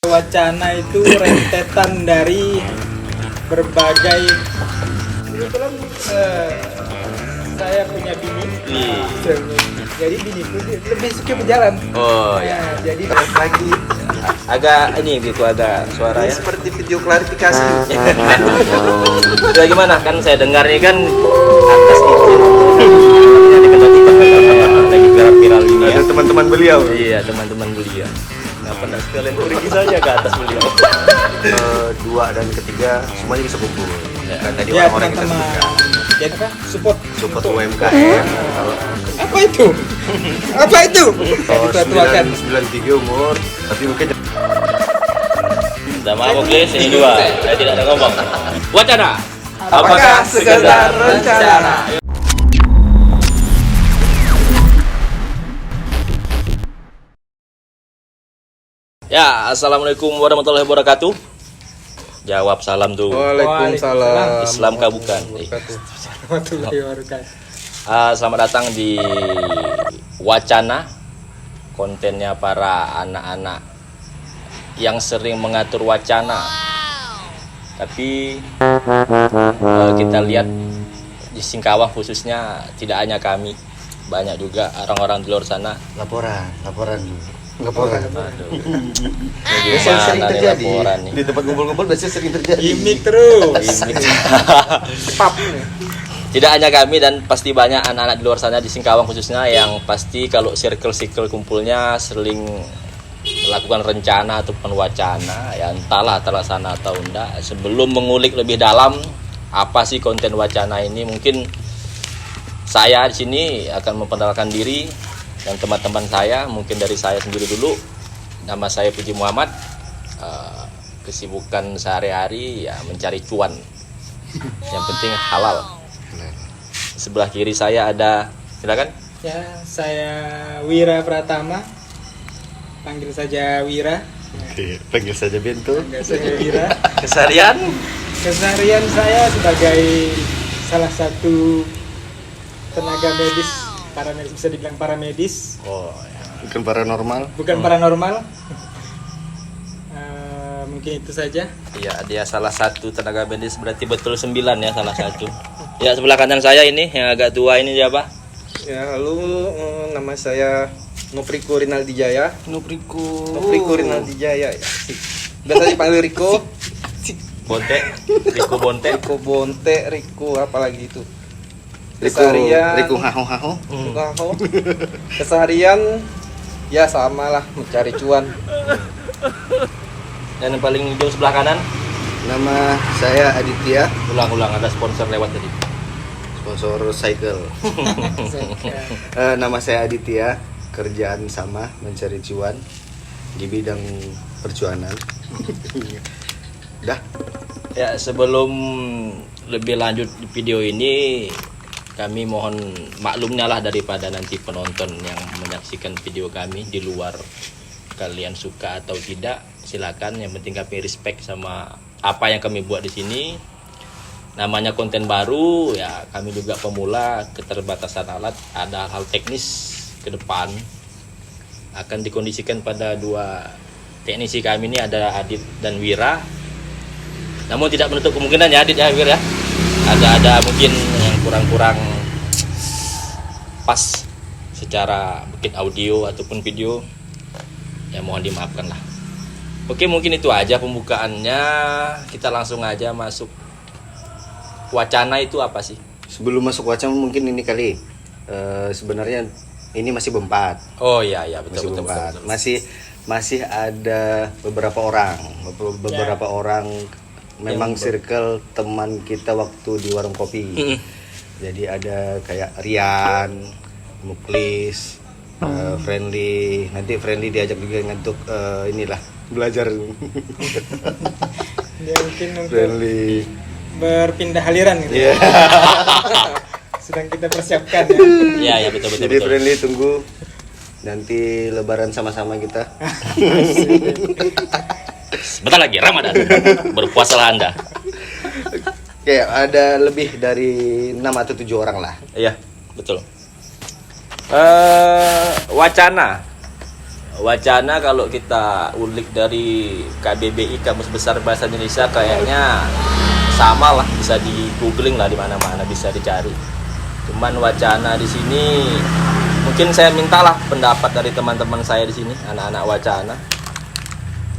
Wacana itu rentetan dari berbagai kebetulan saya punya bini. Jadi biniku lebih suka berjalan. Oh ya. Jadi Lagi Agak ini gitu agak suara ya. seperti video klarifikasi. Udah gimana kan saya dengar nih kan atas izin yang dikendaki lagi viral ini ya. Ada teman-teman beliau. Iya teman-teman beliau. Kenapa nggak sekalian pergi saja ke atas beliau? Kedua dan ketiga semuanya bisa kumpul. Kan tadi ya orang-orang kita teman-teman. sebutkan. Jadi apa? Support Support untuk- UMKM. Apa itu? Apa itu? Kalau Diketuakan. 93 umur, tapi mungkin Minta maaf oke, sini dua. Saya tidak ada ngomong. Wacana. Apakah sekedar rencana? Ya, assalamualaikum warahmatullahi wabarakatuh. Jawab salam tuh. Waalaikumsalam. Islam kah bukan? Warahmatullahi wabarakatuh. Selamat datang di Wacana, kontennya para anak-anak yang sering mengatur wacana. Tapi kita lihat di Singkawang khususnya tidak hanya kami, banyak juga orang-orang di luar sana. Laporan. Aduh, ini Biasanya sering gimana nih terjadi laporan nih? di tempat ngumpul-ngumpul biasanya sering terjadi. Gimik terus. Pap. Tidak hanya kami dan pasti banyak anak-anak di luar sana di Singkawang khususnya yang pasti kalau circle kumpulnya sering melakukan rencana ataupun wacana ya entahlah terlaksana atau enggak. Sebelum mengulik lebih dalam apa sih konten wacana ini, mungkin saya di sini akan memperkenalkan diri dan teman-teman saya, mungkin dari saya sendiri dulu. Nama saya Puji Muhammad. Kesibukan sehari-hari ya mencari cuan. Yang penting halal. Sebelah kiri saya ada, silakan. Ya, saya Wira Pratama. Panggil saja Wira. Oke, panggil saja Bento. Panggil saja Wira. Keseharian. Keseharian saya sebagai salah satu tenaga medis, paramedis, bisa dibilang paramedis, Oh, ya. Bukan paranormal. bukan paranormal. Mungkin itu saja. Iya, dia salah satu tenaga medis, berarti betul 9 ya salah satu. Ya, sebelah kanan saya ini yang agak tua ini siapa? Ya, halo, nama saya Nopriko Rinaldi Jaya. Nopriko Rinaldi Jaya ya. Biasa dipanggil Riko. Bonte, Riko Bonte. Riko Bonte, Riko apalagi itu. Riku haho. Riko. Keseharian ya sama lah mencari cuan. Dan yang paling ujung sebelah kanan, Nama saya Aditya, ulang-ulang ada sponsor lewat tadi. sponsor cycle. Nama saya Aditya, kerjaan sama mencari cuan di bidang percuanan. Dah. Ya, sebelum lebih lanjut di video ini, kami mohon maklumnya lah daripada nanti penonton yang menyaksikan video kami di luar, kalian suka atau tidak silakan, yang penting kami respect sama apa yang kami buat di sini. Namanya konten baru ya, kami juga pemula, keterbatasan alat, ada hal teknis ke depan akan dikondisikan pada dua teknisi kami ini, ada Adit dan Wira. Namun tidak menutup kemungkinan ya Adit ya Wir ya, ada mungkin yang kurang pas secara bikin audio ataupun video, ya mohon dimaafkan lah. Oke, mungkin itu aja pembukaannya, kita langsung aja masuk. Wacana itu apa sih? Sebelum masuk wacana mungkin ini kali. Sebenarnya ini masih berempat. Oh iya Masih betul. berempat. Masih ada beberapa orang memang circle teman kita waktu di warung kopi. Jadi ada kayak Rian, Muklis, Friendly. Nanti Friendly diajak juga untuk inilah belajar. Dia mungkin untuk Friendly. berpindah aliran gitu. Iya. Sedang kita persiapkan ya. Iya betul. Jadi Friendly tunggu nanti Lebaran sama-sama kita. Sebentar lagi Ramadan, berpuasalah Anda. Kayak ada lebih dari 6 atau 7 orang lah. Iya betul. Wacana. Wacana kalau kita ulik dari KBBI, Kamus Besar Bahasa Indonesia, kayaknya sama lah, bisa di googling lah, di mana-mana bisa dicari. Cuman wacana di sini mungkin saya mintalah pendapat dari teman-teman saya di sini, anak-anak wacana.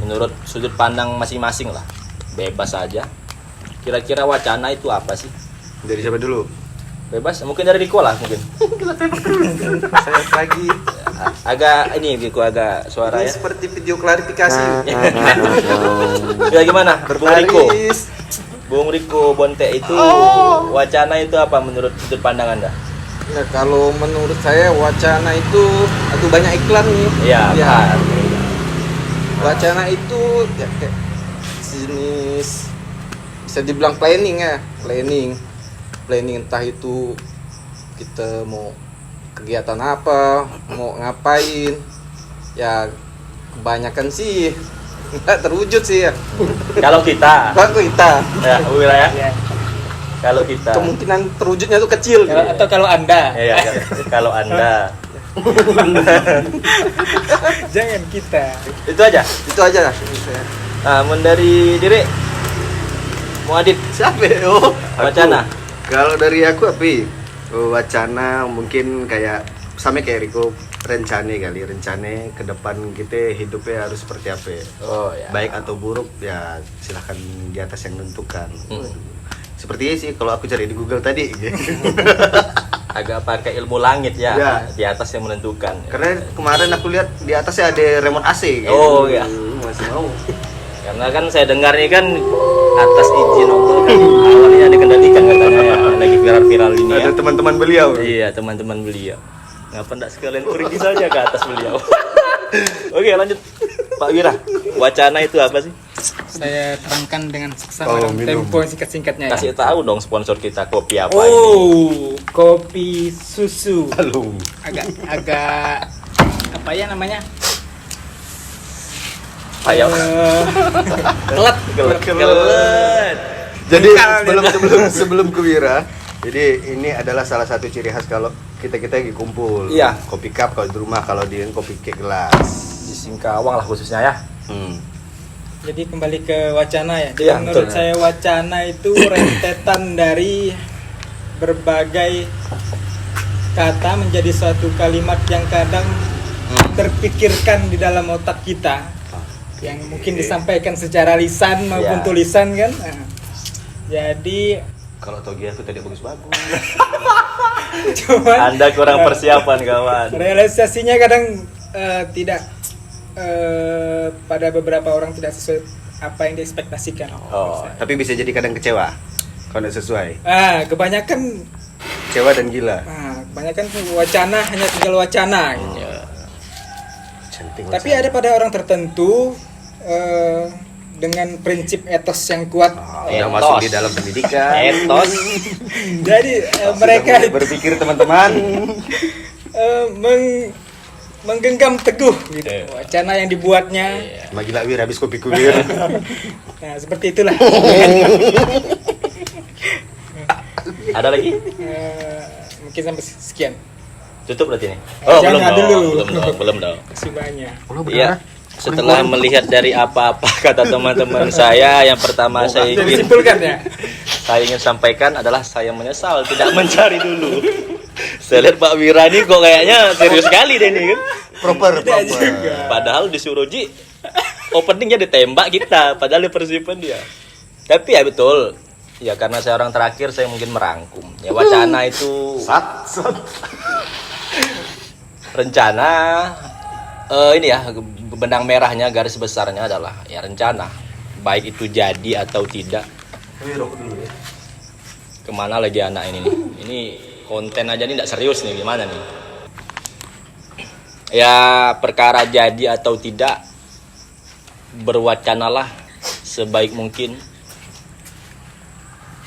Menurut sudut pandang masing-masing lah, bebas aja. Kira-kira wacana itu apa sih? Dari siapa dulu? Bebas, mungkin dari Riko lah mungkin. Saya lagi Agak ini Riko, agak suara ini ya. seperti video klarifikasi. Ya gimana? Bung Riko. Berbaris. Bung Riko Bonte itu wacana itu apa menurut sudut pandang Anda? Ya, kalau menurut saya wacana itu aduh banyak iklan nih. Iya, Ya, kan. wacana itu ya, kayak jenis bisa dibilang planning ya, planning entah itu kita mau kegiatan apa, mau ngapain, ya kebanyakan sih nggak terwujud sih ya. Kalau kita, Kalau kita ya, Wira ya. Ya. Kalau kita, kemungkinan terwujudnya tuh kecil. Atau kalau Anda, ya, kalau Anda, jangan kita. itu aja. Itu aja lah. Nah, dari diri, Muadid, Siapa? Oh, wacana. Kalau dari aku wacana mungkin kayak sama kayak Riko, rencana ke depan kita hidupnya harus seperti apa ya. Oh ya. Baik atau buruk ya silahkan di atas yang menentukan. Hmm. Sepertinya sih kalau aku cari di Google tadi. Agak pakai ilmu langit ya, Ya. di atas yang menentukan. Karena kemarin aku lihat di atasnya ada remote AC. Gitu. Oh, iya. Masih mau. Karena kan saya dengar ini kan atas izin Allah kan awalnya dikendalikan katanya ya, lagi viral-viral ini ya. Ada teman-teman beliau. Iya, teman-teman beliau. Ngapa enggak sekalian pergi saja ke atas beliau? Oke, lanjut. Pak Wira, wacana itu apa sih? Saya terangkan dengan seksama Oh, dalam minum. tempo singkat-singkatnya ya. Kasih tahu dong sponsor kita kopi apa ini. Oh, kopi susu. Halo. Agak apa ya namanya? Ayo. Kelet. Kelet. Jadi Lokal, sebelum ke Wira, jadi ini adalah salah satu ciri khas kalau kita lagi kumpul. Iya. Kopi cup kalau di rumah, kalau di kopi cake gelas. Di Singkawang lah khususnya ya. Jadi kembali ke wacana ya. Jadi Iya, menurut betul. saya wacana itu rentetan dari berbagai kata menjadi suatu kalimat yang kadang terpikirkan di dalam otak kita, yang mungkin disampaikan secara lisan maupun Iya. tulisan kan. Nah, jadi Kalau togi aku tadi bagus-bagus. cuman Anda kurang persiapan kawan. realisasinya kadang tidak pada beberapa orang tidak sesuai apa yang diekspektasikan. Oh. Tapi bisa jadi kadang kecewa kalau tidak sesuai. Kebanyakan Kecewa dan gila. kebanyakan wacana hanya tinggal wacana gitu. Ya. Cantik. Tapi ada pada orang tertentu dengan prinsip etos yang kuat. Udah masuk di dalam pendidikan. Etos. Jadi mereka Sudah mulai berpikir teman-teman. menggenggam teguh gitu Iya. wacana yang dibuatnya. Magila Wir habis kopi Wir. Nah, seperti itulah. Ada lagi? Mungkin sampai sekian. Tutup berarti ini. Oh, Jangan dulu. Belum dong. Kasih banyak. Iya. Setelah melihat dari apa-apa kata teman-teman saya, yang pertama saya Jadi ingin simpulkan ya. saya ingin sampaikan adalah saya menyesal tidak mencari dulu. Saya lihat Pak Wira ini kok kayaknya serius sekali deh nih kan. Proper. Padahal disuruh Ji openingnya ditembak kita, padahal di persiapan dia. Tapi ya betul. Ya karena saya orang terakhir, saya mungkin merangkum. Ya wacana itu rencana, ini ya benang merahnya, garis besarnya adalah ya rencana, baik itu jadi atau tidak. Kemana lagi anak ini nih? Ini konten aja nih tidak serius nih, gimana nih? Ya perkara jadi atau tidak, berwacanalah sebaik mungkin.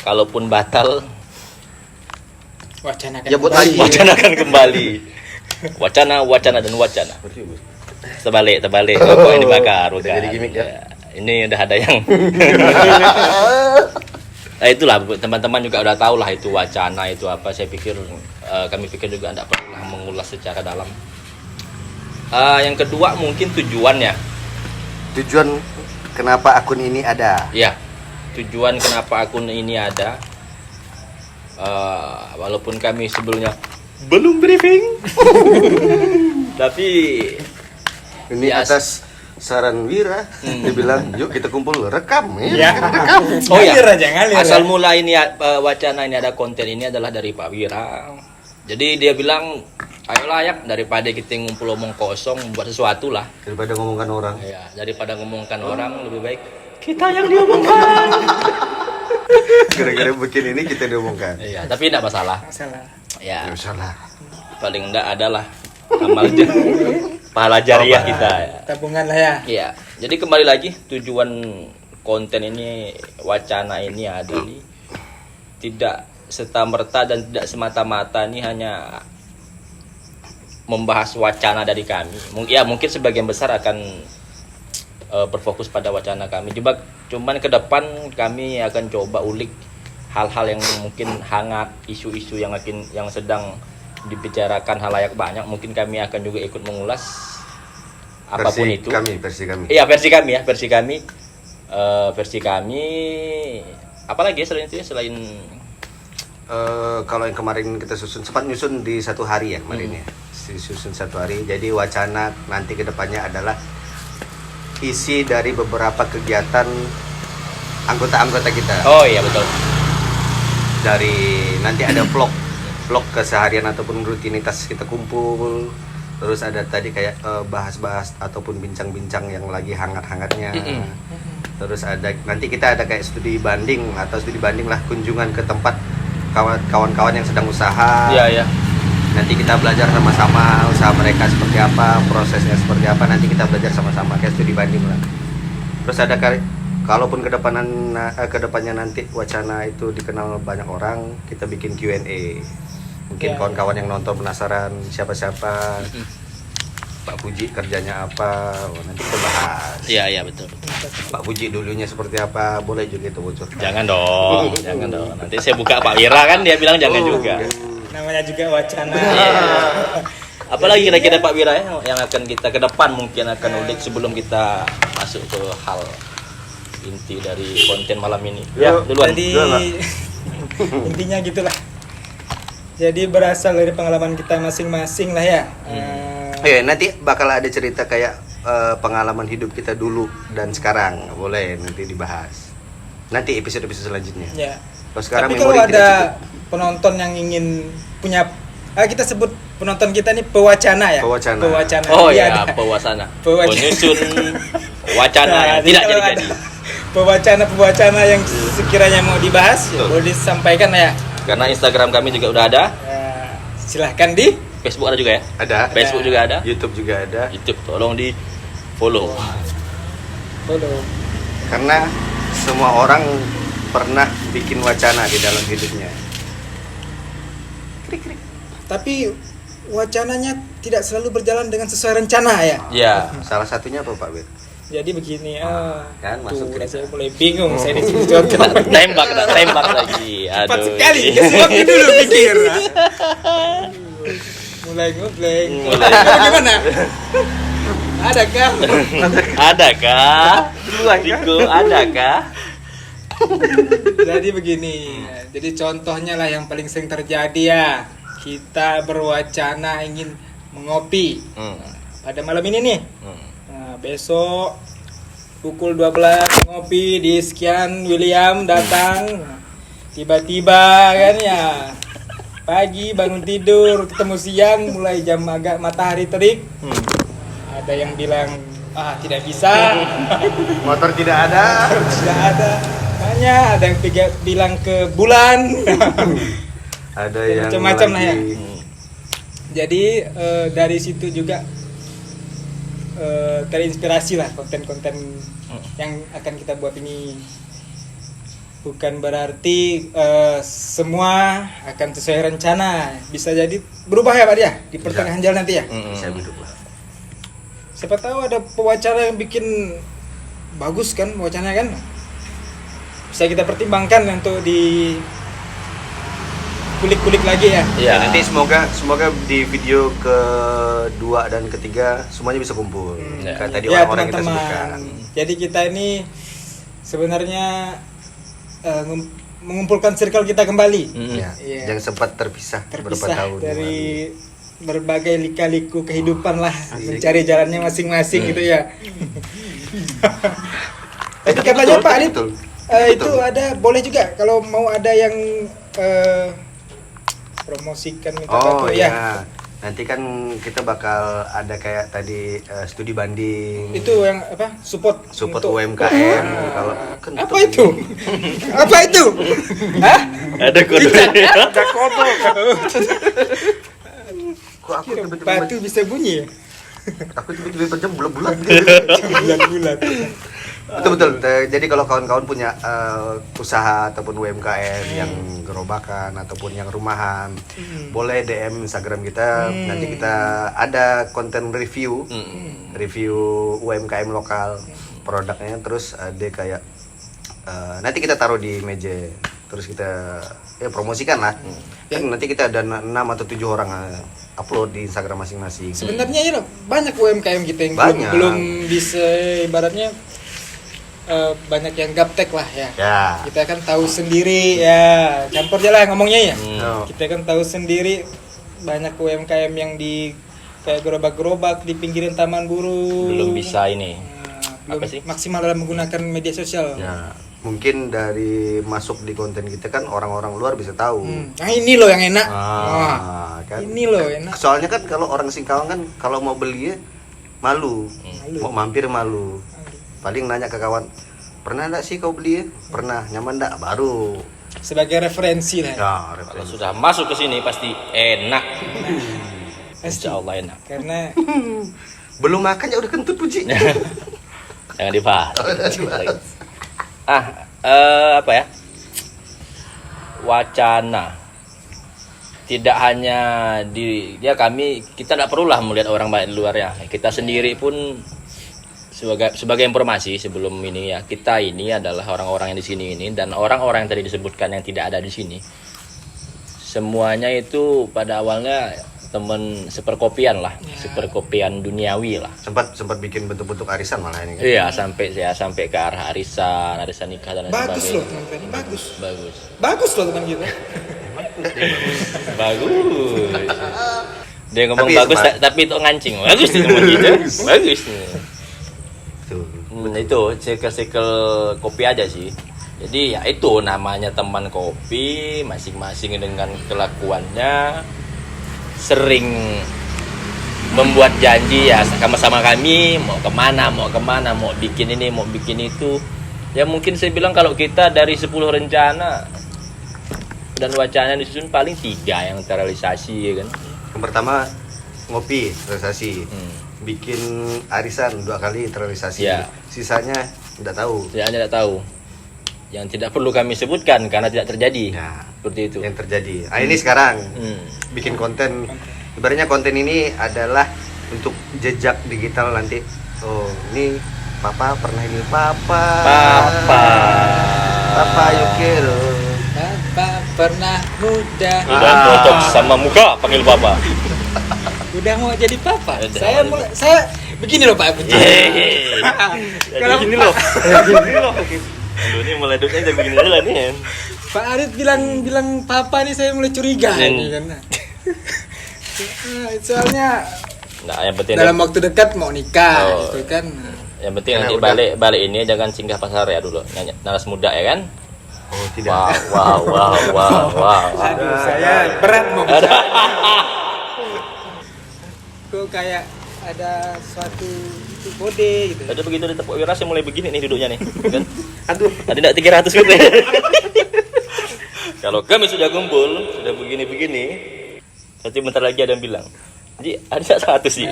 Kalaupun batal, Wacanakan. Ya, buat kembali. lagi. wacanakan kembali. Wacana dan wacana. Terbalik. Kok ini bakar, bukan. jadi gimmick ya? Ini udah ada yang. Nah, itulah teman-teman juga udah tahu lah itu wacana itu apa. Saya pikir kami pikir juga tidak perlu mengulas secara dalam. Yang kedua mungkin tujuannya. Tujuan kenapa akun ini ada? Ya, tujuan kenapa akun ini ada. Walaupun kami sebelumnya belum briefing, tapi Ini Yes. atas saran Wira, dia bilang, yuk kita kumpul rekam Ya. kita rekam. Oh ya, Ngalir aja, ngalir asal ya. mula ini wacana ini ada konten ini adalah dari Pak Wira. Jadi dia bilang, ayolah ya, daripada kita ngumpul omong kosong, buat sesuatu lah. Daripada ngomongkan orang. Ya, daripada ngomongkan orang, lebih baik kita yang diomongkan. Gara-gara bikin ini kita diomongkan. Iya, tapi tidak masalah. Masalah. Ya, Nggak usah lah. paling enggak adalah amal pahala jariah kita. Tabungan lah ya. Iya, jadi kembali lagi tujuan konten ini, wacana ini ada nih, tidak serta-merta dan tidak semata-mata ini hanya membahas wacana dari kami. Mungkin sebagian besar akan berfokus pada wacana kami. Cuman ke depan kami akan coba ulik hal-hal yang mungkin hangat, isu-isu yang sedang dibicarakan halayak banyak. Mungkin kami akan juga ikut mengulas apapun itu. Versi kami. Iya, versi kami. Versi kami. Apalagi selain itu ya, selain Kalau yang kemarin kita sempat nyusun di satu hari ya kemarin ya. Disusun satu hari. Jadi wacana nanti ke depannya adalah isi dari beberapa kegiatan anggota-anggota kita. oh iya betul. Dari nanti ada vlog keseharian ataupun rutinitas kita kumpul. Terus ada tadi kayak bahas-bahas ataupun bincang-bincang yang lagi hangat-hangatnya. Terus ada nanti kita ada kayak studi banding lah, kunjungan ke tempat kawan-kawan yang sedang usaha. Iya. Nanti kita belajar sama-sama usaha mereka seperti apa, prosesnya seperti apa, nanti kita belajar sama-sama kayak studi banding lah. Terus ada kalaupun kedepannya nanti wacana itu dikenal banyak orang, kita bikin Q&A. Mungkin Ya. kawan-kawan yang nonton penasaran siapa Pak Puji kerjanya apa, nanti kita bahas. Iya betul. Pak Puji dulunya seperti apa, boleh juga itu bocor. Jangan dong. Nanti saya buka Pak Wira kan dia bilang jangan juga. Namanya juga wacana. Apalagi kira-kira Pak Wira ya, yang akan kita ke depan mungkin akan ulik sebelum kita masuk ke hal inti dari konten malam ini. Ya, duluan. Jadi intinya gitulah. Jadi berasal dari pengalaman kita masing-masing lah ya. Nanti bakal ada cerita kayak pengalaman hidup kita dulu dan sekarang, boleh nanti dibahas. Nanti episode-episode selanjutnya. Ya. Kalau sekarang Tapi kalau memori tidak ada penonton yang ingin punya, kita sebut penonton kita nih pewacana ya. Pewacana. Oh Iya, ya, ada. pewacana. Pewacana. Penyusun wacana Nah, yang jadi tidak kalau jadi-jadi. ada pewacana yang sekiranya mau dibahas, ya boleh disampaikan lah ya. Karena Instagram kami juga udah ada, Ya, silahkan di Facebook ada juga ya. ada, Facebook juga ada, YouTube juga ada. YouTube tolong di follow. follow. Karena semua orang pernah bikin wacana di dalam hidupnya. Tapi wacananya tidak selalu berjalan dengan sesuai rencana ya. Ya, Salah satunya apa Pak Bir? Jadi begini, kan masuk tuh, ke- saya mulai bingung saya di sini contoh. tembak lagi. Cepat Aduh. sekali, suami dulu pikir. Mulai ngobleng. Gimana? Adakah? Adakah? Riko, adakah? Jadi begini. Jadi contohnya lah yang paling sering terjadi ya. Kita berwacana ingin mengopi pada malam ini nih. Nah, besok pukul 12 ngopi di sekian William datang. Tiba-tiba kan ya. Pagi bangun tidur, ketemu siang mulai jam agak matahari terik. Ada yang bilang tidak bisa. Motor tidak ada. Tidak ada. Makanya ada yang bilang ke bulan. Ada yang Macam-macam lah ya. lagi Jadi dari situ juga terinspirasi lah konten-konten yang akan kita buat ini. Bukan berarti semua akan sesuai rencana. Bisa jadi berubah ya Pak ya di pertengahan jalan nanti ya. bisa hidup lah. Siapa tahu ada pewacara yang bikin bagus kan wacananya kan. Bisa kita pertimbangkan untuk kulik-kulik lagi ya. Ya. Nanti semoga di video kedua dan ketiga semuanya bisa kumpul. Ya. Kayak tadi Ya orang-orang yang kita sebutkan. teman-teman. Jadi kita ini sebenarnya mengumpulkan circle kita kembali. Ya, Iya. yang sempat terpisah beberapa Terpisah tahun dari yang berbagai lika-liku kehidupan lah, mencari jalannya masing-masing gitu ya. Tapi Tapi katanya betul, Pak tapi Adit, betul. itu ada boleh juga kalau mau ada yang promosikan minta lalu. Oh bantu ya. ya. Nanti kan kita bakal ada kayak tadi studi banding. Itu yang apa? Support Support untuk- UMKM kalau kan Apa betul. itu? Apa itu? Hah? Ada kode. Kok aku tiba-tiba Batu bisa bunyi ya? aku tiba-tiba macam bulat-bulat. Bulat-bulat. Betul. Jadi kalau kawan-kawan punya usaha ataupun UMKM yang gerobakan ataupun yang rumahan, boleh DM Instagram kita. Nanti kita ada konten review, review UMKM lokal produknya. Terus ada kayak nanti kita taruh di meja. Terus kita promosikan lah. Kan nanti kita ada 6 atau 7 orang upload di Instagram masing-masing. Sebenarnya ya banyak UMKM kita yang Banyak. belum bisa ibaratnya banyak yang gaptek lah ya. Ya. Kita kan tahu sendiri ya, campur aja lah ngomongnya ya. Oh. Kita kan tahu sendiri banyak UMKM yang di kayak gerobak-gerobak di pinggiran taman burung. Belum bisa ini. Belum Apa sih? maksimal dalam menggunakan media sosial. Ya, mungkin dari masuk di konten kita kan orang-orang luar bisa tahu. Nah ini loh yang enak. Wah, Kan. ini loh enak. Soalnya kan kalau orang Singkawang kan kalau mau beli ya malu. Mau mampir malu. Paling nanya ke kawan, pernah enggak sih kau beli ya? Pernah, nyaman enggak? Baru. Sebagai referensi lah. Ya, Kalau referensi. sudah masuk ke sini pasti enak. Pasti. Insya Allah enak. Karena Belum makan ya udah kentut puji. Jangan dibahas. Apa ya? Wacana. Tidak hanya kita tidak perlulah melihat orang banyak di luar ya. Kita sendiri pun sebagai informasi sebelum ini ya, kita ini adalah orang-orang yang di sini ini dan orang-orang yang tadi disebutkan yang tidak ada di sini. Semuanya itu pada awalnya teman seperkopian lah, seperkopian duniawi lah. Sempat bikin bentuk-bentuk arisan malah ini kan. Iya, sampai ke arah arisan nikah dan lain bagus sebagainya. loh teman ini bagus. Bagus Bagus loh teman kita. bagus dia ngomong Tapi bagus smart. tapi itu ngancing bagus tuh teman kita bagus nih. Tuh. Itu circle kopi aja sih. Jadi ya itu namanya teman kopi, masing-masing dengan kelakuannya sering membuat janji ya sama-sama kami mau kemana, mau bikin ini, mau bikin itu. Ya mungkin saya bilang kalau kita dari 10 rencana dan wacana disusun paling 3 yang terrealisasi ya kan. Yang pertama ngopi terrealisasi. Bikin arisan 2 kali terrealisasi. Ya. Sisanya enggak tahu. Saya tidak tahu. Yang tidak perlu kami sebutkan karena tidak terjadi. Ya. Seperti itu. Yang terjadi. Ini sekarang bikin konten. Ibaratnya konten ini adalah untuk jejak digital nanti. Oh, ini Papa pernah ini Papa. Papa Yukiro. Bapak pernah muda. Udah cocok sama muka panggil Bapak. Udah mau jadi papa. Udah Saya begini loh Pak. Jadi gini loh. Aduh, ini mulai duduknya jadi begini dulu nih. Pak Arit bilang papa nih saya mulai curiga ini kan. Soalnya Nah, yang penting dalam waktu dekat mau nikah Oh. gitu kan. yang penting Karena nanti udah- balik ini jangan singgah pasar ya dulu. Naras muda ya kan? Oh, tidak. Wow. Aduh, saya berat mau bicara. Kok kayak ada suatu itu kode gitu. Ada begitu di tepuk wiras mulai begini nih duduknya nih, kan? Aduh, Tadi enggak 300 gitu. Kalau kami sudah kumpul, sudah begini-begini, nanti bentar lagi ada yang bilang, "Ji, ada 100 sih."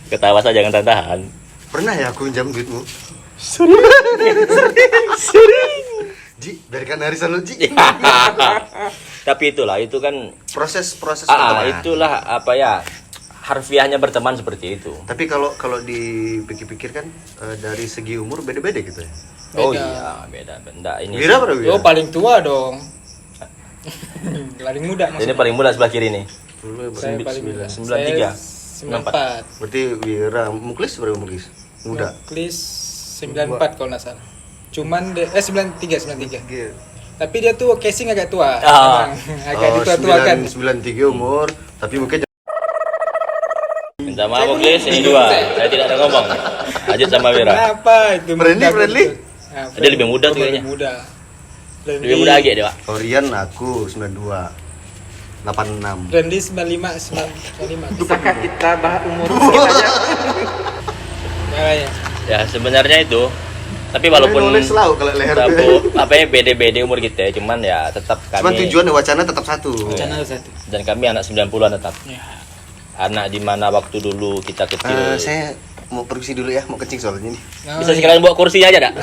Ketawa saja jangan tahan. pernah ya aku pinjam duitmu? Sering. Ji, biarkan arisan lu, Ji. Tapi itulah, itu kan Proses pertemanan. itulah apa ya? Harfiahnya berteman seperti itu. Tapi kalau dipikir-pikir kan dari segi umur beda-beda gitu ya. Oh Beda. iya, beda. Benda ini. Wira berapa Wira? Oh paling tua dong. Paling muda Ini maksudnya. paling muda sebelah kiri nih. Saya paling muda. 93. 94. Berarti Wira Muklis berapa Muklis? Muda. Klis 94 kalau nggak salah. Cuman 93. Tapi dia tuh casing agak tua. Ah. Agak ditua-tuakan. 93 umur, tapi mungkin Minta maaf Muklis, ini dua. Saya tidak ada ngomong. Ajit sama Wira. Kenapa itu? Friendly, muda friendly? begitu? Nah, Dia lebih muda tuh lebih kayaknya. muda. Lebih muda lagi dia, Pak. Korean aku 92. 86. Randy 95. Bisakah kita bahas umur sedikit aja? Makanya. Ya sebenarnya itu. Tapi walaupun Nulis selalu kalau leher. apa ya beda-beda umur kita, cuman ya tetap Cuman kami tujuan wacana tetap satu. Channel satu. dan kami anak 90-an tetap. Ya. Anak di mana waktu dulu kita kecil. Saya mau pergi dulu ya, mau kencing soalnya ini. Bisa sekalian bawa kursinya aja, dak?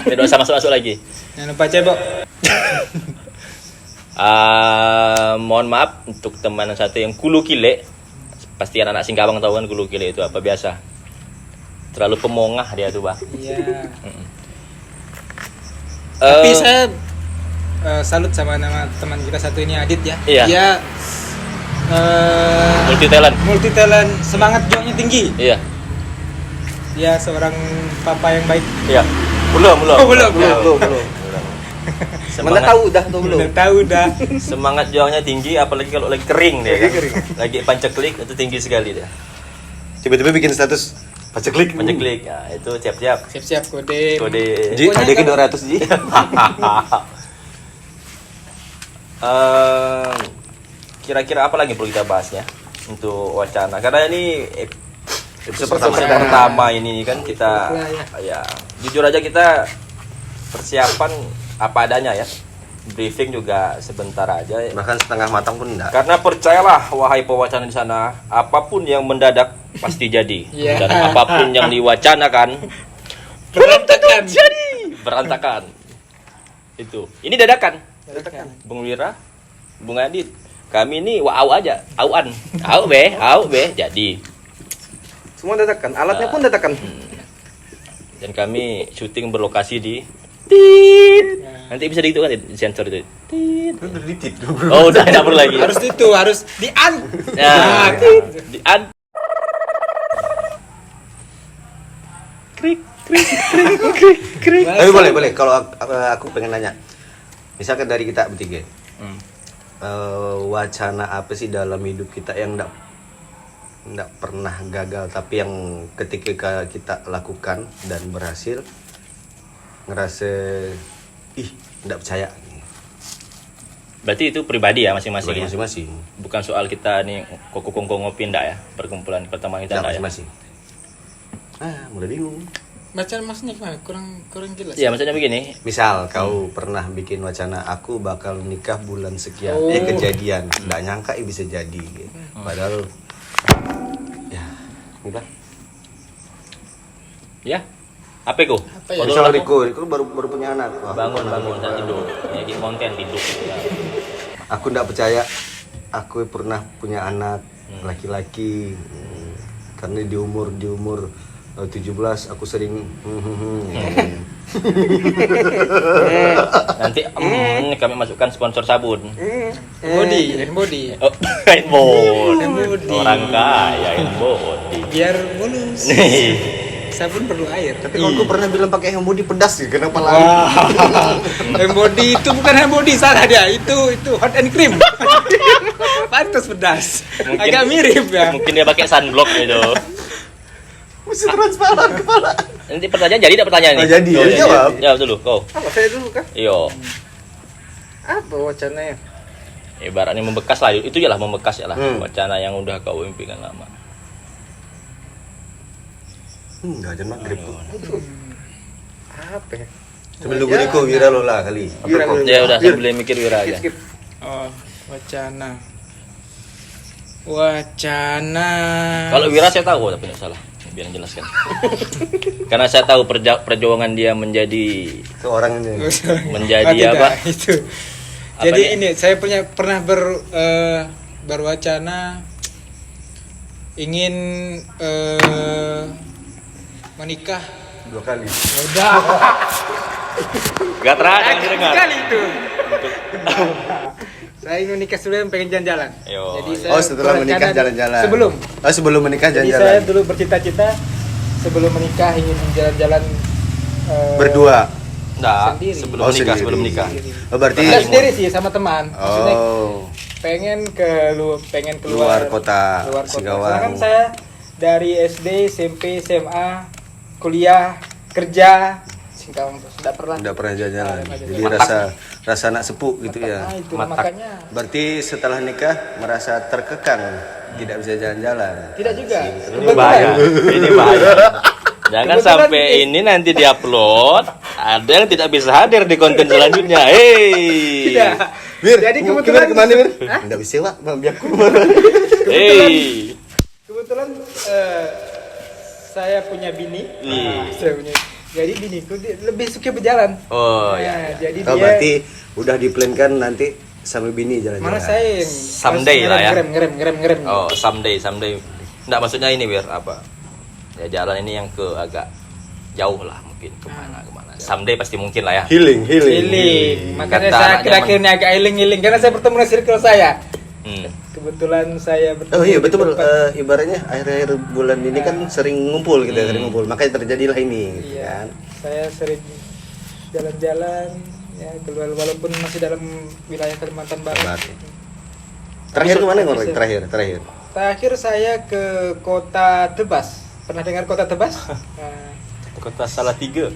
Tidak usah masuk-masuk lagi. Jangan lupa cebok. Mohon maaf untuk teman satu yang kulu kile. Pasti anak Singkawang tahu kan kulu kile itu apa biasa. Terlalu pemongah dia tuh, Bang. Iya. Tapi Eh, saya salut sama nama teman kita satu ini Adit ya. Iya. Dia multi talent. multi talent, semangat juangnya tinggi. Iya. Dia seorang papa yang baik. Iya. Belum. Oh, belum. Mana Semangat, tahu udah atau belum? Udah tahu dah. semangat juangnya tinggi, apalagi kalau lagi kering dia kan. Lagi pancaklik itu tinggi sekali dia. Tiba-tiba bikin status paceklik. Pancaklik, ya, itu siap-siap. Siap-siap kode. Kode. Ji, ada ke 200 Ji. Kira-kira apa lagi perlu kita bahasnya untuk wacana? Karena ini episode pertama. pertama ini kan kita ya jujur aja kita persiapan apa adanya ya. Briefing juga sebentar aja. Bahkan setengah matang pun enggak. Karena percayalah wahai pewacana di sana, apapun yang mendadak pasti jadi. Iya. Dan apapun yang diwacanakan Berantakan. berantakan. Itu. Ini dadakan. Berantakan. Bung Wira, Bung Adit. Kami ini wow aja, auan. Au be, jadi. Semua dadakan, alatnya pun dadakan. Dan kami syuting berlokasi di Tit. Nanti bisa gitu kan sensor itu. Tit. Oh, udah enggak perlu lagi. Harus itu, harus di-an. Nah, di an. Krik. Tapi boleh. Kalau aku pengen nanya. Misalkan dari kita bertiga. Wacana apa sih dalam hidup kita yang enggak pernah gagal tapi yang ketika kita lakukan dan berhasil ngerasa enggak percaya. Berarti itu pribadi ya masing-masing ya. Masing-masing. Bukan soal kita nih koko ngopi enggak ya, perkumpulan pertama kita enggak ya. Masing-masing. Mulai bingung. Bacaan maksudnya gimana? Kurang jelas. Iya, maksudnya begini. Misal kau pernah bikin wacana aku bakal nikah bulan sekian, Oh. kejadian, nggak nyangka bisa jadi, padahal ya, udah. Ya. Apa itu? Apa ya? Misal Riko baru punya anak, wah, Bangun dan tidur. Ya, di konten tidur. aku nggak percaya, aku pernah punya anak laki-laki, karena di umur 17 aku sering Nanti kami masukkan sponsor sabun. Body. Oh, Body. Orang kaya body. Biar mulus. Sabun perlu air. Tapi kalau aku pernah bilang pakai body pedas sih, kenapa lagi? Body itu bukan body, salah dia. Itu hot and cream. Pantas pedas. Agak mirip ya. Mungkin dia pakai sunblock gitu. Masih transparan kepala. Nanti pertanyaan jadi tidak pertanyaan nih? Oh, jadi. Oh, Jawab. Jawab dulu, kau. Apa saya dulu kah? Iyo. Apa wacananya? Ibaratnya membekas lah. Itu jelah membekas ya lah. Hmm. Wacana yang udah kau impikan lama. Enggak, jangan maghrib tuh. Apa ya? Sambil nunggu Riko, Wira lo lah kali. Wira dulu. Ya udah, sambil mikir Wira aja. Skip. Oh, wacana. Kalau Wira saya tahu tapi nggak salah. Biar jelaskan. Karena saya tahu perjuangan dia menjadi Itu orang ini. menjadi tidak, apa? Itu. Apa Jadi nih? ini saya pernah berwacana ingin menikah. 2 kali. Gak terang, jangan didengar. Kali itu. Saya ingin nikah sebelum pengen jalan-jalan. Yo, Jadi iya. saya Setelah menikah berencana jalan-jalan. Sebelum. Sebelum menikah Jadi jalan-jalan. saya dulu bercita-cita sebelum menikah ingin jalan-jalan Berdua. Enggak, Sendiri. sebelum Oh, nikah, sendiri. sebelum nikah. Oh, berarti Enggak sendiri sih sama teman. Maksudnya Oh. pengen Luar keluar kota, Luar kota. Singkawang. Sedangkan saya dari SD, SMP, SMA, kuliah, kerja Singkawang terus tidak pernah. Udah pernah jalan-jalan. Pernah Jadi jalan-jalan. rasa anak sepuh gitu ya. Nah, itu Matak. makanya Berarti setelah nikah merasa terkekang, tidak bisa jalan-jalan. tidak juga. Ini bahaya. Ini bahaya. Jangan Kebetulan sampai ini nanti diupload, ada yang tidak bisa hadir di konten selanjutnya. Hei. Tidak. Bir, Jadi mau kebetulan kemana Bir? Hah? Nggak bisa Pak, biarku. Hei. Kebetulan saya punya bini. Saya punya. Jadi biniku lebih suka berjalan. Oh, Nah, ya. jadi Oh, dia berarti udah diplankan nanti sama bini jalan-jalan. mana saya yang Someday lah ya. ngerem. Oh, someday. Enggak, maksudnya ini biar apa? Ya jalan ini yang ke agak jauh lah mungkin kemana. Someday pasti mungkin lah ya. Healing. Healing. Makanya Kata saya anak akhir-akhirnya agak healing karena saya bertemu dengan circle saya. Hmm. Kebetulan saya bertemu. Oh iya di betul, tempat- ibaratnya akhir-akhir bulan ini kan sering ngumpul kita, sering ngumpul, makanya terjadilah ini. Iya. Kan? Saya sering jalan-jalan ya keluar walaupun masih dalam wilayah Kalimantan Barat. Terakhir kemana Bisa. ngorek? Terakhir. Terakhir saya ke Kota Tebas. Pernah dengar Kota Tebas? Nah, Kota Salatiga.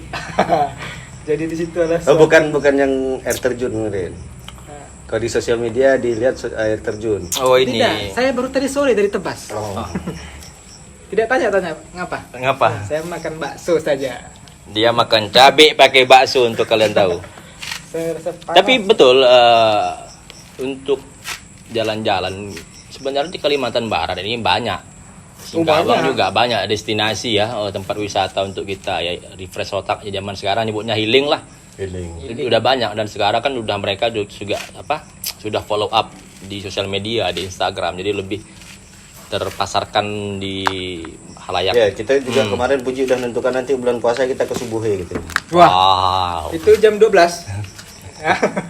jadi di situ adalah Oh bukan yang air terjun kemarin. Nah, Kalau di sosial media dilihat air terjun. Oh ini. tidak, saya baru tadi sore dari Tebas. Oh. Tidak tanya ngapa? Ngapa? Saya makan bakso saja. Dia makan cabai pakai bakso untuk kalian tahu. Saya rasa panas. Tapi betul untuk jalan-jalan sebenarnya di Kalimantan Barat ini banyak. Singkawang banyak. juga banyak destinasi ya, tempat wisata untuk kita ya refresh otak ya zaman sekarang nyebutnya healing lah. Healing. Jadi udah banyak dan sekarang kan udah mereka juga sudah follow up di sosial media di Instagram jadi lebih terpasarkan di halayak. Ya kita juga kemarin Puji udah menentukan nanti bulan puasa kita ke subuhe gitu. Wah, Wow. itu jam 12.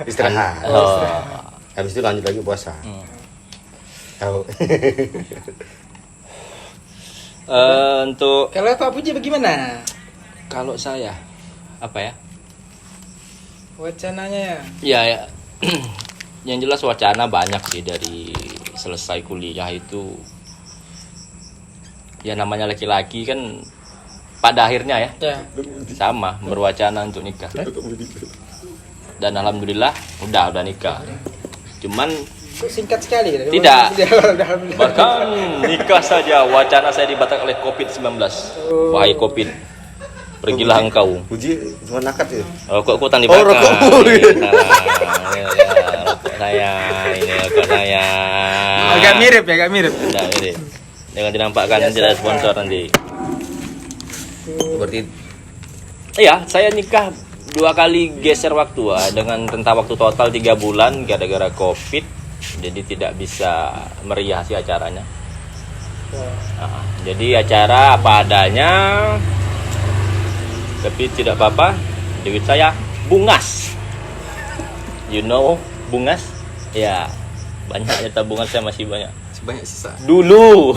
Istirahat. Oh. Habis itu lanjut lagi puasa. Tahu. Untuk Kalau Pak Puji bagaimana? kalau saya apa ya? Wacananya Ya, ya. Yang jelas wacana banyak sih dari selesai kuliah itu. Ya namanya laki-laki kan pada akhirnya ya ya. sama berwacana untuk nikah. Dan alhamdulillah udah nikah. Cuman Kok singkat sekali. Tidak. Alhamdulillah. bahkan nikah saja wacana saya dibatalkan oleh COVID-19. Wahai COVID, pergilah engkau. Puji cuma nakat ya. Rokok tang Oh, dibakar. rokokmu. Ini rokok saya, ini rokok saya. Agak mirip ya, agak mirip. Nah, ini. Jangan dinampakkan nanti ada sponsor nanti. Berarti Iya, saya nikah 2 kali geser waktu dengan rentang waktu total 3 bulan gara-gara COVID. Jadi tidak bisa meriah sih acaranya. Nah, jadi acara apa adanya. Tapi tidak apa-apa. Duit saya bungas. You know bungas? Ya, banyak tabungan saya masih banyak. Sebanyak sisa. Dulu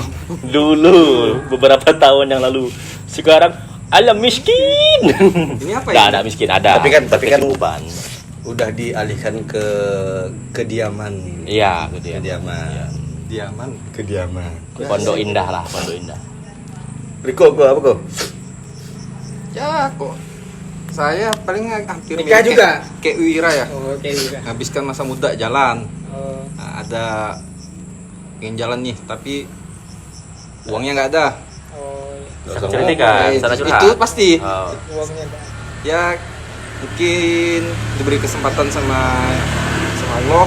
beberapa tahun yang lalu. Sekarang alam miskin. Ini apa Nggak ini? ada miskin ada. Tapi kan kecukupan. udah dialihkan ke kediaman. Iya, gitu ya. Kediaman. Diaman. Kediaman. Pondok Indah lah, Pondok Indah. Riko apa kok? Ya kok. Saya paling hampir Nikah mirip juga? kayak Wira ya. Oh, oke. Udah. Habiskan masa muda jalan. Oh, Nah, ada pengen jalan nih, tapi uangnya nggak ada. oh, Ceritakan, sana curhat. Itu pasti. Oh. uangnya ada. Ya mungkin diberi kesempatan sama Allah,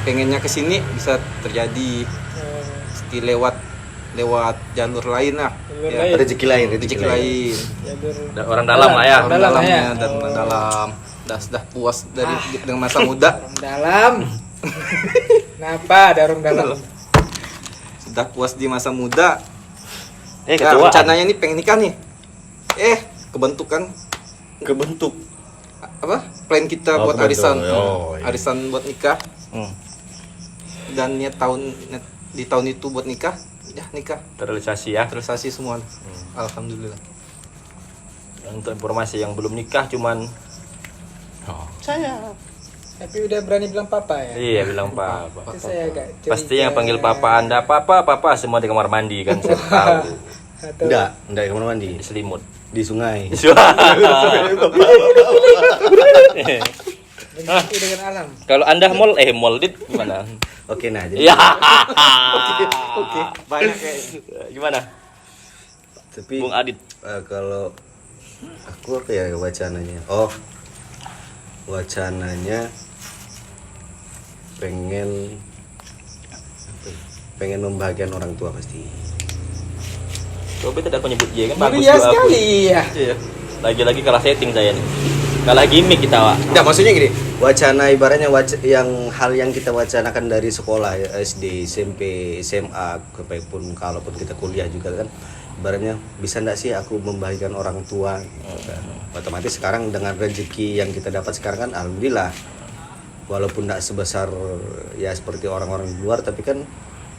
pengennya kesini bisa terjadi Oh, meski lewat jalur lain lah. Jalur Ya, lain. Rezeki lain, rezeki lain. jalur. Orang dalam lah ya. Orang Dalam lah dalamnya ya. dan Oh. mendalam. Sudah puas dengan masa muda. Orang dalam. Kenapa ada orang dalam? Sudah puas di masa muda. Ya, Ketua. rencananya nih pengen nikah nih. Kebentuk kebentuk. apa? Plan kita Oh, buat kebentuk. arisan. Oh, iya. Arisan buat nikah. Dan di tahun itu buat nikah, ya nikah. Terrealisasi ya. Terrealisasi semua. Alhamdulillah. Untuk informasi yang belum nikah cuman Saya. Tapi udah berani bilang papa ya. iya bilang papa. Itu saya agak curiga. Pasti yang panggil papa Anda papa semua di kamar mandi kan saya tahu. Atau Enggak di kamar mandi, Di selimut. di sungai. begitu dengan alam. Kalau Anda mall dit gimana? Oke, nah jadi Ya. oke, banyak kayak Gimana? tapi Bung Adit. kalau aku apa ya wacananya? Wacananya pengen membahagiakan orang tua pasti. Coba tidak kau nyebut dia kan bagus Mulia juga aku. sekali ya. Iya. Lagi-lagi kalah setting saya nih. Kalah gimmick kita, Wak. Enggak, maksudnya gini, wacana ibaratnya hal yang kita wacanakan dari sekolah ya, SD, SMP, SMA, kalaupun kita kuliah juga kan, ibaratnya bisa enggak sih aku membahagiakan orang tua gitu kan. Otomatis sekarang dengan rezeki yang kita dapat sekarang kan alhamdulillah, walaupun enggak sebesar ya seperti orang-orang di luar, tapi kan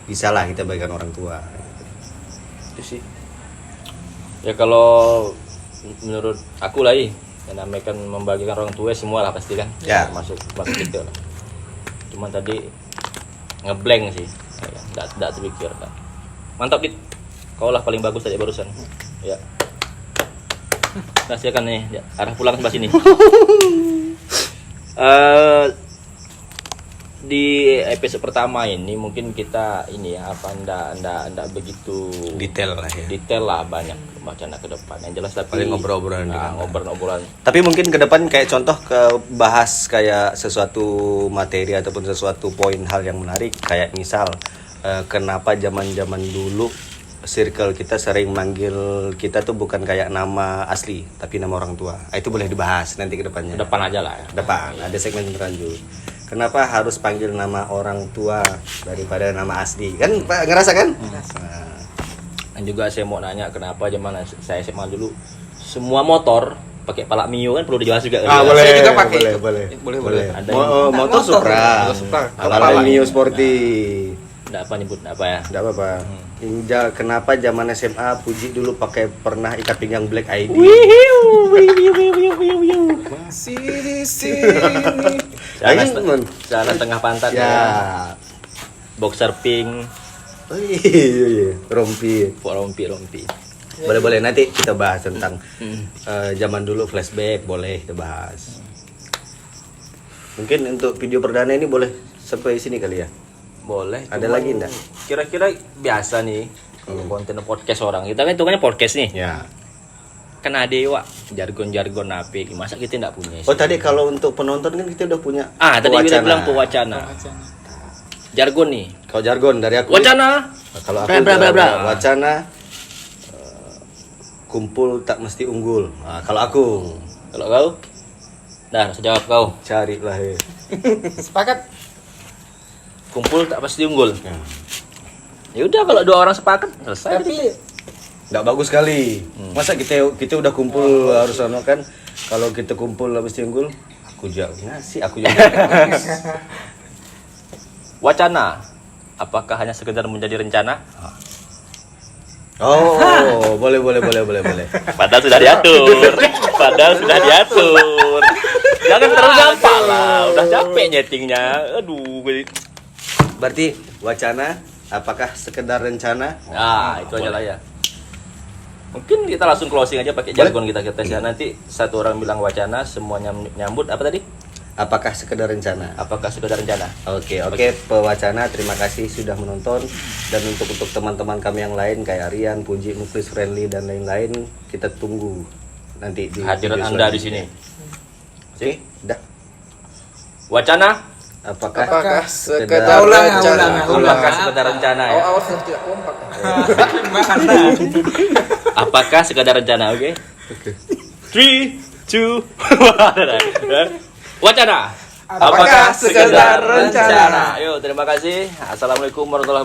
bisalah kita bahagiakan orang tua. Itu sih. Ya kalau menurut aku lah yang namanya kan membagikan orang tua semua lah pasti kan. Ya. Masuk gitu lah. Cuman tadi ngeblank sih. Enggak terpikir. Mantap Dit. Kau lah paling bagus tadi barusan. Ya. Nah, silakan nih, ya, arah pulang sebelah sini. Di episode pertama ini mungkin kita ini ya ndak begitu Detail lah ya. detail lah banyak wacana ke depan yang jelas tapi Paling ngobrol-ngobrolan nah, dengan- ngobrol-ngobrolan Tapi mungkin ke depan kayak contoh ke bahas kayak sesuatu materi ataupun sesuatu poin hal yang menarik kayak misal kenapa zaman-zaman dulu circle kita sering manggil kita tuh bukan kayak nama asli tapi nama orang tua. Itu boleh dibahas nanti ke depannya. ke depan aja lah ya. Depan ada segmen berlanjut. Kenapa harus panggil nama orang tua daripada nama asli? Kan Pak ngerasa kan? Nah, Dan juga saya mau nanya kenapa zaman saya SMA dulu semua motor pakai palak Mio kan perlu dijelas juga. kan? Saya juga pakai boleh, itu. boleh. Boleh. Ada yang- Motor Supra. Supra. Ala Mio Sporty. Enggak apa nyebut apa ya. Enggak apa-apa. Kenapa zaman SMA Puji dulu pernah ikat pinggang Black ID? Masih di sini. Celana tengah pantat Ya. boxer pink, Oh iya. Rompi. rompi. Boleh nanti kita bahas tentang zaman dulu flashback, boleh kita bahas. Mungkin untuk video perdana ini boleh sampai sini kali ya. Boleh. Ada cuman lagi enggak? Kira-kira biasa nih kalau konten podcast orang. Kita kan hitungannya podcast nih. Ya. Kan ada ya, jargon-jargon apa? Masa kita enggak punya? Oh tadi kalau untuk penonton kan kita udah punya. tadi kita pewacana. bilang pewacana. Jargon nih. Kalau jargon dari aku. Wacana. Kalau aku Bra. wacana kumpul tak mesti unggul. Nah, kalau aku Kalau kau? Dah, saya jawab kau. carilah ya. Sepakat. Kumpul tak pasti unggul. Ya udah kalau dua orang sepakat selesai. Tapi Nggak bagus sekali. Masa kita udah kumpul harus ono kan? Kalau kita kumpul habis unggul, aku jawabnya sih aku juga. Wacana. Apakah hanya sekedar menjadi rencana? Oh, boleh. Padahal sudah diatur. Jangan terlalu gampang lah. Udah capek nyetingnya. Aduh. Berarti wacana apakah sekedar rencana? Nah, itu aja lah ya. Mungkin kita langsung closing aja pakai jargon kita ya. Nanti satu orang bilang wacana, semuanya nyambut apa tadi? Apakah sekedar rencana? Apakah sekedar rencana? Oke, pewacana terima kasih sudah menonton dan untuk teman-teman kami yang lain kayak Rian, Puji, Muklis, Friendly dan lain-lain kita tunggu nanti di Hadirat video Anda di selanjutnya. sini. Oke, dah. Wacana? Apakah Ulang, sekedar rencana? Apakah sekedar rencana ya? Awas tidak kompak. Apakah sekedar rencana? Oke. 3, 2, 1. Wacana. Apakah sekedar rencana? Yuk, terima kasih. Assalamualaikum warahmatullahi wabarakatuh.